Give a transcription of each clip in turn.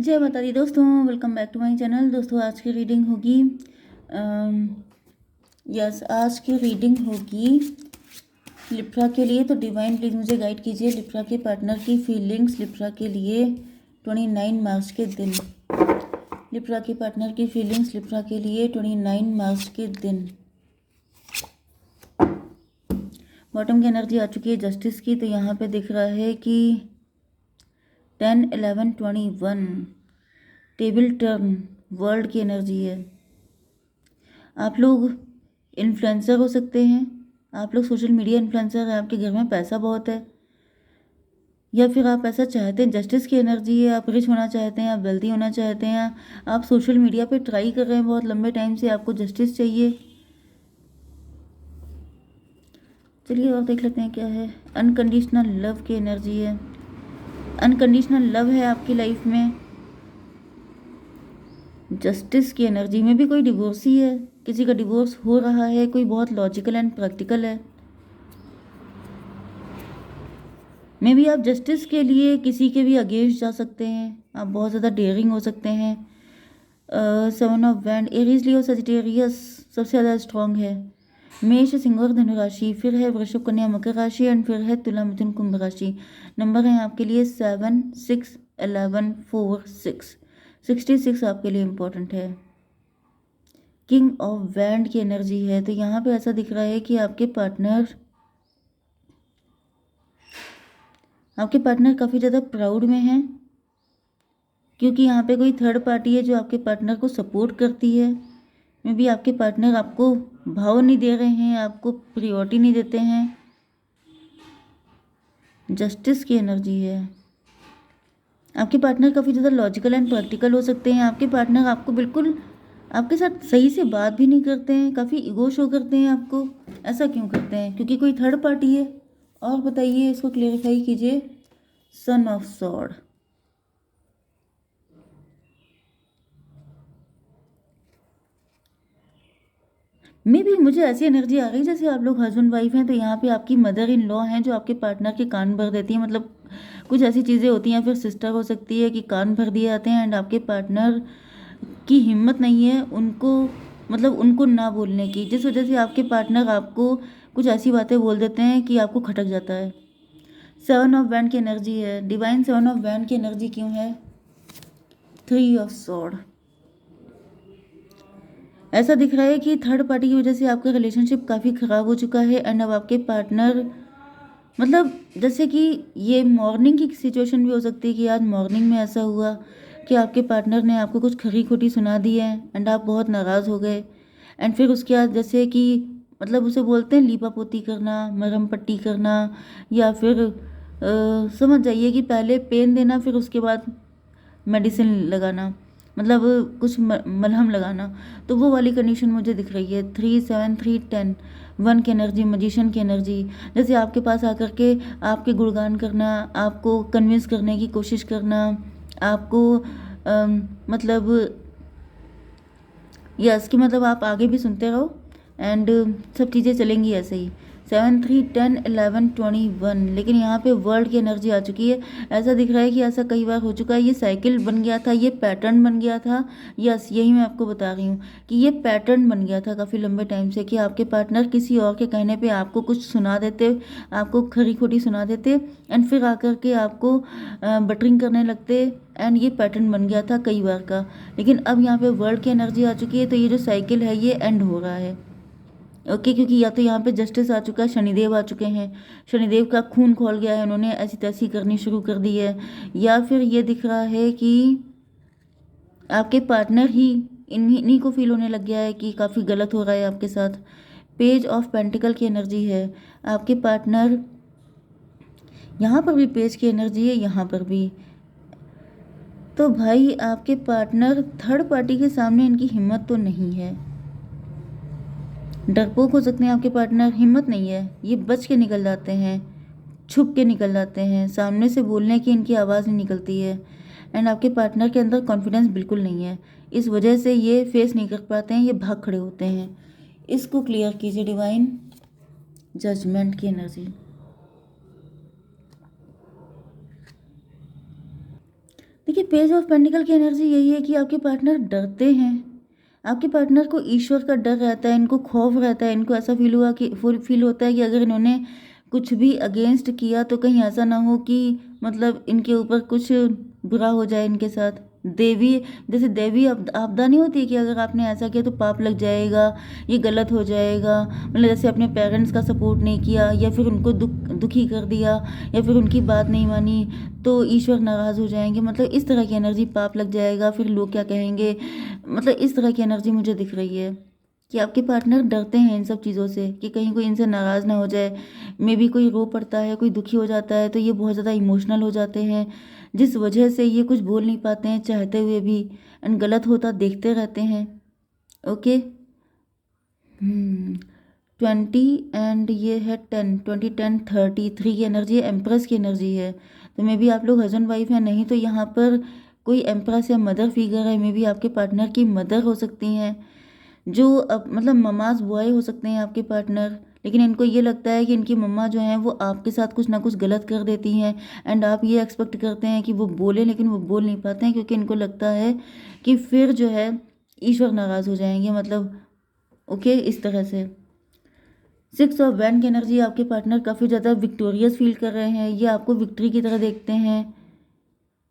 जय माता दी दोस्तों, welcome back to my channel. दोस्तों आज की रीडिंग होगी आज की रीडिंग होगी लिब्रा के लिए। तो डिवाइन प्लीज़ मुझे गाइड कीजिए लिब्रा के पार्टनर की फीलिंग्स लिब्रा के लिए 29 मार्च के दिन। लिब्रा के पार्टनर की फीलिंग्स लिब्रा के लिए 29 मार्च के दिन। बॉटम की एनर्जी आ चुकी है जस्टिस की। तो यहाँ पे दिख रहा है कि 10, 11, 21 टेबल टर्न वर्ल्ड की एनर्जी है। आप लोग इन्फ्लुएंसर हो सकते हैं, आप लोग सोशल मीडिया इन्फ्लुएंसर हैं, आपके घर में पैसा बहुत है, या फिर आप ऐसा चाहते हैं। जस्टिस की एनर्जी है, आप रिच होना चाहते हैं, आप वेल्दी होना चाहते हैं, आप सोशल मीडिया पे ट्राई कर रहे हैं बहुत लंबे टाइम से, आपको जस्टिस चाहिए। चलिए और देख लेते हैं क्या है। अनकंडीशनल लव की एनर्जी है, अनकंडीशनल लव है आपकी लाइफ में। जस्टिस की एनर्जी में भी कोई डिवोर्सी है, किसी का डिवोर्स हो रहा है, कोई बहुत लॉजिकल एंड प्रैक्टिकल है। मे बी आप जस्टिस के लिए किसी के भी अगेंस्ट जा सकते हैं, आप बहुत ज़्यादा डेयरिंग हो सकते हैं। 7 of wand Aries Leo Sagittarius सबसे ज़्यादा स्ट्रॉन्ग है। मेष, सिंह और धनु राशि, फिर है वृषभ, कन्या, मकर राशि एंड फिर है तुला, मिथुन, कुंभ राशि। नंबर है आपके लिए 7, 6, 11, 4, 6। 66 आपके लिए इम्पोर्टेंट है। किंग ऑफ वैंड की एनर्जी है। तो यहाँ पे ऐसा दिख रहा है कि आपके पार्टनर काफ़ी ज़्यादा प्राउड में हैं, क्योंकि यहाँ पे कोई थर्ड पार्टी है जो आपके पार्टनर को सपोर्ट करती है। मे बी आपके पार्टनर आपको भाव नहीं दे रहे हैं, आपको प्रायोरिटी नहीं देते हैं। जस्टिस की एनर्जी है। आपके पार्टनर काफ़ी ज़्यादा लॉजिकल एंड प्रैक्टिकल हो सकते हैं। आपके पार्टनर आपको बिल्कुल आपके साथ सही से बात भी नहीं करते हैं, काफ़ी ईगो शो करते हैं आपको। ऐसा क्यों करते हैं? क्योंकि कोई थर्ड पार्टी है। और बताइए, इसको क्लेरिफाई कीजिए। सन ऑफ सॉर्ड, मे भी मुझे ऐसी एनर्जी आ गई जैसे आप लोग हस्बैंड वाइफ हैं, तो यहाँ पे आपकी मदर इन लॉ हैं जो आपके पार्टनर के कान भर देती हैं। मतलब कुछ ऐसी चीज़ें होती हैं, फिर सिस्टर हो सकती है कि कान भर दिए जाते हैं एंड आपके पार्टनर की हिम्मत नहीं है उनको ना बोलने की, जिस वजह से आपके पार्टनर आपको कुछ ऐसी बातें बोल देते हैं कि आपको खटक जाता है। 7 ऑफ वैंड की एनर्जी है। डिवाइन 7 ऑफ वैंड की एनर्जी क्यों है? 3 ऑफ सॉर्ड। ऐसा दिख रहा है कि थर्ड पार्टी की वजह से आपका रिलेशनशिप काफ़ी ख़राब हो चुका है एंड अब आपके पार्टनर जैसे कि ये मॉर्निंग की सिचुएशन भी हो सकती है कि आज मॉर्निंग में ऐसा हुआ कि आपके पार्टनर ने आपको कुछ खरी खोटी सुना दी है एंड आप बहुत नाराज़ हो गए। एंड फिर उसके बाद जैसे कि उसे बोलते हैं लीपा पोती करना, मरहम पट्टी करना, या फिर समझ जाइए कि पहले पेन देना फिर उसके बाद मेडिसिन लगाना, कुछ मलहम लगाना। तो वो वाली कंडीशन मुझे दिख रही है। 3, 7, 3, 10 1 की एनर्जी, मजिशियन की एनर्जी। जैसे आपके पास आकर के आपके गुणगान करना, आपको कन्विंस करने की कोशिश करना, आपको मतलब यस कि आप आगे भी सुनते रहो एंड सब चीज़ें चलेंगी ऐसे ही। 7, 3, 10, 11, 21। लेकिन यहाँ पे वर्ल्ड की एनर्जी आ चुकी है। ऐसा दिख रहा है कि ऐसा कई बार हो चुका है, ये साइकिल बन गया था, ये पैटर्न बन गया था। यस, यही मैं आपको बता रही हूँ कि ये पैटर्न बन गया था काफ़ी लंबे टाइम से, कि आपके पार्टनर किसी और के कहने पे आपको कुछ सुना देते, आपको खरी खोटी सुना देते एंड फिर आकर के आपको बटरिंग करने लगते एंड ये पैटर्न बन गया था कई बार का। लेकिन अब यहाँ पे वर्ल्ड की एनर्जी आ चुकी है, तो ये जो साइकिल है ये एंड हो रहा है। ओके, क्योंकि या तो यहाँ पे जस्टिस आ चुका है, शनिदेव आ चुके हैं, शनिदेव का खून खोल गया है, उन्होंने ऐसी तैसी करनी शुरू कर दी है, या फिर ये दिख रहा है कि आपके पार्टनर ही इन्हीं को फील होने लग गया है कि काफ़ी गलत हो रहा है आपके साथ। पेज ऑफ पेंटिकल की एनर्जी है। आपके पार्टनर, यहाँ पर भी पेज की एनर्जी है, यहाँ पर भी। तो भाई आपके पार्टनर थर्ड पार्टी के सामने इनकी हिम्मत तो नहीं है, डरपोक हो सकते हैं आपके पार्टनर, हिम्मत नहीं है, ये बच के निकल जाते हैं, छुप के निकल जाते हैं, सामने से बोलने की इनकी आवाज़ नहीं निकलती है एंड आपके पार्टनर के अंदर कॉन्फिडेंस बिल्कुल नहीं है। इस वजह से ये फेस नहीं कर पाते हैं, ये भाग खड़े होते हैं। इसको क्लियर कीजिए डिवाइन। जजमेंट की एनर्जी, देखिए, पेज ऑफ पेंटिकल की एनर्जी यही है कि आपके पार्टनर डरते हैं। आपके पार्टनर को ईश्वर का डर रहता है, इनको खौफ रहता है, इनको ऐसा फील होता है कि अगर इन्होंने कुछ भी अगेंस्ट किया तो कहीं ऐसा ना हो कि मतलब इनके ऊपर कुछ बुरा हो जाए इनके साथ। देवी, जैसे देवी आपदा नहीं होती कि अगर आपने ऐसा किया तो पाप लग जाएगा, ये गलत हो जाएगा, मतलब जैसे अपने पेरेंट्स का सपोर्ट नहीं किया या फिर उनको दुखी कर दिया या फिर उनकी बात नहीं मानी तो ईश्वर नाराज़ हो जाएंगे, मतलब इस तरह की एनर्जी, पाप लग जाएगा, फिर लोग क्या कहेंगे, मतलब इस तरह की एनर्जी मुझे दिख रही है कि आपके पार्टनर डरते हैं इन सब चीज़ों से कि कहीं कोई इनसे नाराज़ ना हो जाए। मे बी कोई रो पड़ता है, कोई दुखी हो जाता है तो ये बहुत ज़्यादा इमोशनल हो जाते हैं, जिस वजह से ये कुछ बोल नहीं पाते हैं चाहते हुए भी, एंड गलत होता देखते रहते हैं। ओके। 20 एंड ये है 10, 20, 10, 33 की एनर्जी है, एम्प्रेस की एनर्जी है। तो मे बी आप लोग हस्बैंड वाइफ हैं, नहीं तो यहाँ पर कोई एम्प्रेस या मदर फिगर है, मे बी आपके पार्टनर की मदर हो सकती हैं, जो अब मतलब ममाज बॉय हो सकते हैं आपके पार्टनर, लेकिन इनको ये लगता है कि इनकी मम्मा जो है वो आपके साथ कुछ ना कुछ गलत कर देती हैं, एंड आप ये एक्सपेक्ट करते हैं कि वो बोले, लेकिन वो बोल नहीं पाते हैं क्योंकि इनको लगता है कि फिर जो है ईश्वर नाराज़ हो जाएंगे, मतलब ओके, इस तरह से। 6 ऑफ वैंड की एनर्जी, आपके पार्टनर काफ़ी ज़्यादा विक्टोरियस फील कर रहे हैं, ये आपको विक्ट्री की तरह देखते हैं,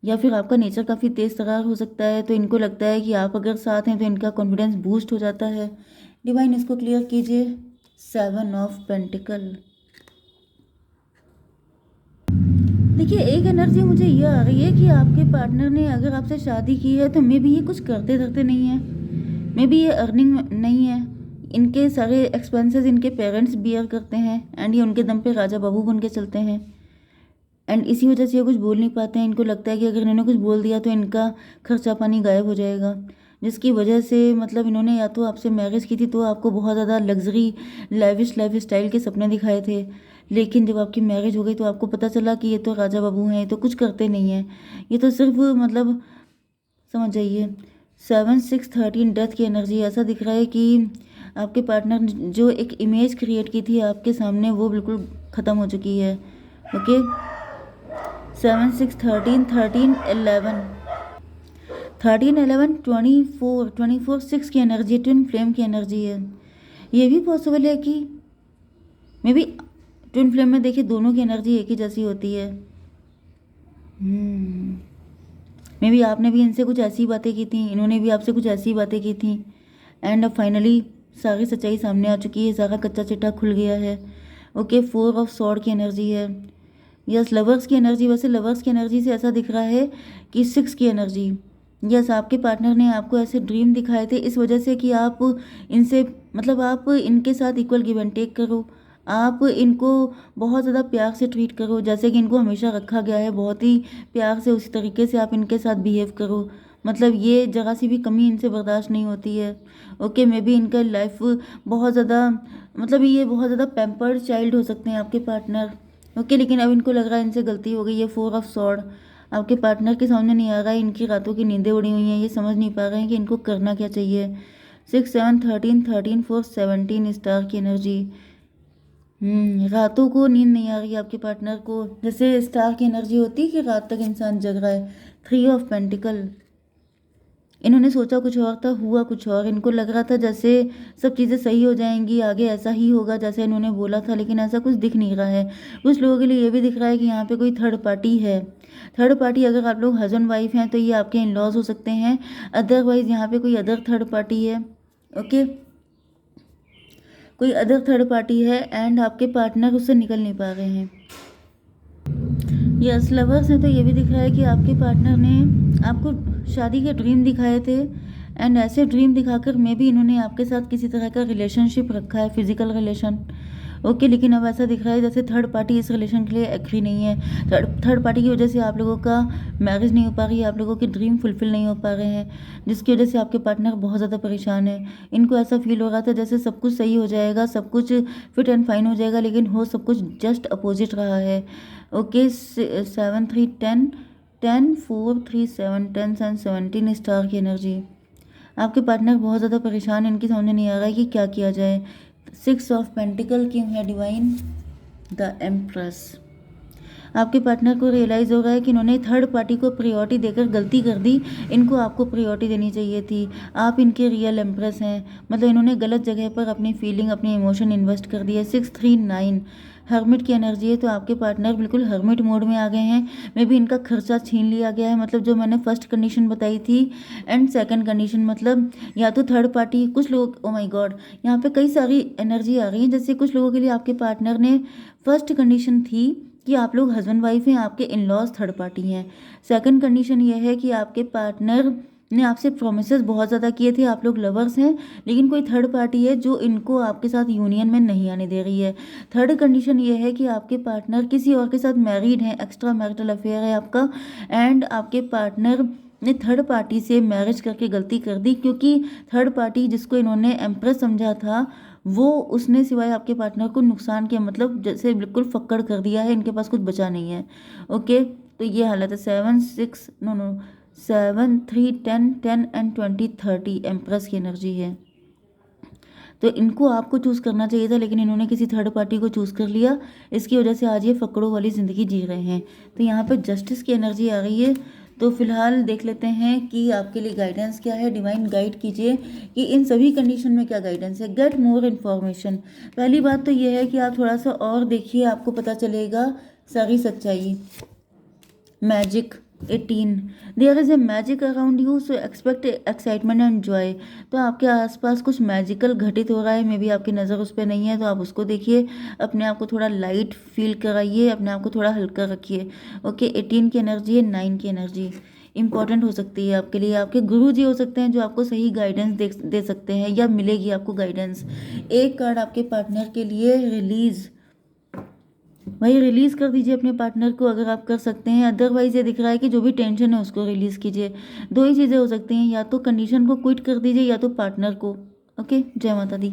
या फिर आपका नेचर काफ़ी तेज तर्रार हो सकता है, तो इनको लगता है कि आप अगर साथ हैं तो इनका कॉन्फिडेंस बूस्ट हो जाता है। डिवाइन इसको क्लियर कीजिए। 7 ऑफ पेंटिकल। देखिए, एक एनर्जी मुझे ये आ रही है कि आपके पार्टनर ने अगर आपसे शादी की है तो मे बी ये कुछ करते धरते नहीं है, मे बी ये अर्निंग नहीं है, इनके सारे एक्सपेंसेस इनके पेरेंट्स बियर करते हैं एंड ये उनके दम पे राजा बाबू बन के चलते हैं, एंड इसी वजह से ये कुछ बोल नहीं पाते हैं। इनको लगता है कि अगर इन्होंने कुछ बोल दिया तो इनका खर्चा पानी गायब हो जाएगा, जिसकी वजह से मतलब इन्होंने या तो आपसे मैरिज की थी तो आपको बहुत ज़्यादा लग्जरी लेविश लाइफ स्टाइल के सपने दिखाए थे, लेकिन जब आपकी मैरिज हो गई तो आपको पता चला कि ये तो राजा बाबू हैं, ये तो कुछ करते नहीं हैं, ये तो सिर्फ मतलब समझ जाइए। 7, 6, 13 डेथ की एनर्जी, ऐसा दिख रहा है कि आपके पार्टनर ने जो एक इमेज क्रिएट की थी आपके सामने वो बिल्कुल ख़त्म हो चुकी है। ओके। 7, 6, 13, 13, 11, 13, 11, 24, 24, 6 की एनर्जी, ट्विन फ्लेम की एनर्जी है। ये भी पॉसिबल है कि मे बी ट्विन फ्लेम में देखिए दोनों की एनर्जी एक ही जैसी होती है। मे बी आपने भी इनसे कुछ ऐसी बातें की थी, इन्होंने भी आपसे कुछ ऐसी बातें की थी, एंड अब फाइनली सारी सच्चाई सामने आ चुकी है, सारा कच्चा चिट्ठा खुल गया है। ओके। 4 ऑफ सॉर्ड की एनर्जी है। यस, लवर्स की एनर्जी, वैसे लवर्स की एनर्जी से ऐसा दिख रहा है कि 6 की एनर्जी, यस, आपके पार्टनर ने आपको ऐसे ड्रीम दिखाए थे इस वजह से कि आप इनसे मतलब आप इनके साथ इक्वल गिव एंड टेक करो, आप इनको बहुत ज़्यादा प्यार से ट्रीट करो, जैसे कि इनको हमेशा रखा गया है बहुत ही प्यार से, उसी तरीके से आप इनके साथ बिहेव करो, मतलब ये जगह सी भी कमी इनसे बर्दाश्त नहीं होती है। ओके। मे बी इनका लाइफ बहुत ज़्यादा मतलब ये बहुत ज़्यादा पैम्पर्ड चाइल्ड हो सकते हैं आपके पार्टनर। ओके, लेकिन अब इनको लग रहा है इनसे गलती हो गई है। 4 ऑफ सॉर्ड आपके पार्टनर के सामने नहीं आ रहा है, इनकी रातों की नींदें उड़ी हुई हैं, ये समझ नहीं पा रहे हैं कि इनको करना क्या चाहिए। 6, 7, 13, 13, 4, 17 स्टार की एनर्जी। रातों को नींद नहीं आ रही है आपके पार्टनर को, जैसे स्टार की एनर्जी होती है कि रात तक इंसान जग रहा है। 3 ऑफ पेंटिकल, इन्होंने सोचा कुछ और था, हुआ कुछ और, इनको लग रहा था जैसे सब चीज़ें सही हो जाएंगी, आगे ऐसा ही होगा जैसे इन्होंने बोला था, लेकिन ऐसा कुछ दिख नहीं रहा है। कुछ लोगों के लिए ये भी दिख रहा है कि यहाँ पे कोई थर्ड पार्टी है। थर्ड पार्टी, अगर आप लोग हस्बैंड वाइफ हैं तो ये आपके इन लॉज हो सकते हैं, अदरवाइज यहाँ पे कोई अदर थर्ड पार्टी है। ओके, कोई अदर थर्ड पार्टी है एंड आपके पार्टनर उससे निकल नहीं पा रहे हैं। यस, लवर्स हैं तो ये भी दिख रहा है कि आपके पार्टनर ने आपको शादी के ड्रीम दिखाए थे, एंड ऐसे ड्रीम दिखाकर मे भी इन्होंने आपके साथ किसी तरह का रिलेशनशिप रखा है, फिजिकल रिलेशन। ओके, लेकिन अब ऐसा दिख रहा है जैसे थर्ड पार्टी इस रिलेशन के लिए एग्री नहीं है। थर्ड पार्टी की वजह से आप लोगों का मैरिज नहीं हो पा रही है, आप लोगों के ड्रीम फुलफिल नहीं हो पा रहे हैं, जिसकी वजह से आपके पार्टनर बहुत ज़्यादा परेशान है। इनको ऐसा फील हो रहा था जैसे सब कुछ सही हो जाएगा, सब कुछ फिट एंड फाइन हो जाएगा, लेकिन हो सब कुछ जस्ट अपोजिट रहा है। ओके। 7, 3, 10, 10, 4, 3, 7, 10 एंड 17 स्टार की एनर्जी। आपके पार्टनर बहुत ज़्यादा परेशान है, इनकी समझ नहीं आ रहा है कि क्या किया जाए। 6 ऑफ पेंटिकल की है डिवाइन, द एम्प्रेस। आपके पार्टनर को रियलाइज़ हो रहा है कि इन्होंने थर्ड पार्टी को प्रायोरिटी देकर गलती कर दी, इनको आपको प्रायोरिटी देनी चाहिए थी। आप इनके रियल एम्प्रेस हैं, मतलब इन्होंने गलत जगह पर अपनी फीलिंग, अपने इमोशन इन्वेस्ट कर दिए। 639 हर्मिट की एनर्जी है, तो आपके पार्टनर बिल्कुल हर्मिट मोड में आ गए हैं। मे बी इनका खर्चा छीन लिया गया है, मतलब जो मैंने फर्स्ट कंडीशन बताई थी। एंड सेकंड कंडीशन मतलब या तो थर्ड पार्टी, कुछ लोग, ओ माय गॉड, यहाँ पे कई सारी एनर्जी आ रही है। जैसे कुछ लोगों के लिए आपके पार्टनर ने फर्स्ट कंडीशन थी कि आप लोग हस्बैंड वाइफ हैं, आपके इन लॉज थर्ड पार्टी हैं। सेकंड कंडीशन ये है कि आपके पार्टनर ने आपसे प्रोमिसेस बहुत ज़्यादा किए थे, आप लोग लवर्स हैं, लेकिन कोई थर्ड पार्टी है जो इनको आपके साथ यूनियन में नहीं आने दे रही है। थर्ड कंडीशन ये है कि आपके पार्टनर किसी और के साथ मैरिड हैं, एक्स्ट्रा मैरिटल अफेयर है आपका। एंड आपके पार्टनर ने थर्ड पार्टी से मैरिज करके गलती कर दी, क्योंकि थर्ड पार्टी जिसको इन्होंने एम्प्रेस समझा था, वो उसने सिवाय आपके पार्टनर को नुकसान किया, मतलब जैसे बिल्कुल फक्कड़ कर दिया है, इनके पास कुछ बचा नहीं है। ओके, तो ये हालत है। 7 6 नो नो 7 3 10 10 एंड 20 30 एम्प्रेस की एनर्जी है। तो इनको आपको चूज़ करना चाहिए था, लेकिन इन्होंने किसी थर्ड पार्टी को चूज़ कर लिया, इसकी वजह से आज ये फकड़ों वाली ज़िंदगी जी रहे हैं। तो यहाँ पे जस्टिस की एनर्जी आ रही है। तो फिलहाल देख लेते हैं कि आपके लिए गाइडेंस क्या है। डिवाइन गाइड कीजिए कि इन सभी कंडीशन में क्या गाइडेंस है। Get more information. पहली बात तो ये है कि आप थोड़ा सा और देखिए, आपको पता चलेगा सारी सच्चाई। Magic 18 there is a magic around you, so expect excitement and joy. तो आपके आसपास कुछ मैजिकल घटित हो रहा है, मे बी आपकी नज़र उस पर नहीं है, तो आप उसको देखिए, अपने आप को थोड़ा लाइट फील कराइए, अपने आप को थोड़ा हल्का रखिए। ओके, 18 की एनर्जी है, 9 की एनर्जी इंपॉर्टेंट हो सकती है आपके लिए। आपके गुरु जी हो सकते हैं जो आपको सही गाइडेंस दे सकते हैं, या मिलेगी आपको गाइडेंस। एक कार्ड आपके पार्टनर के लिए, रिलीज़। भाई रिलीज़ कर दीजिए अपने पार्टनर को अगर आप कर सकते हैं, अदरवाइज ये दिख रहा है कि जो भी टेंशन है उसको रिलीज़ कीजिए। दो ही चीज़ें हो सकती हैं, या तो कंडीशन को क्विट कर दीजिए या तो पार्टनर को। ओके, जय माता दी।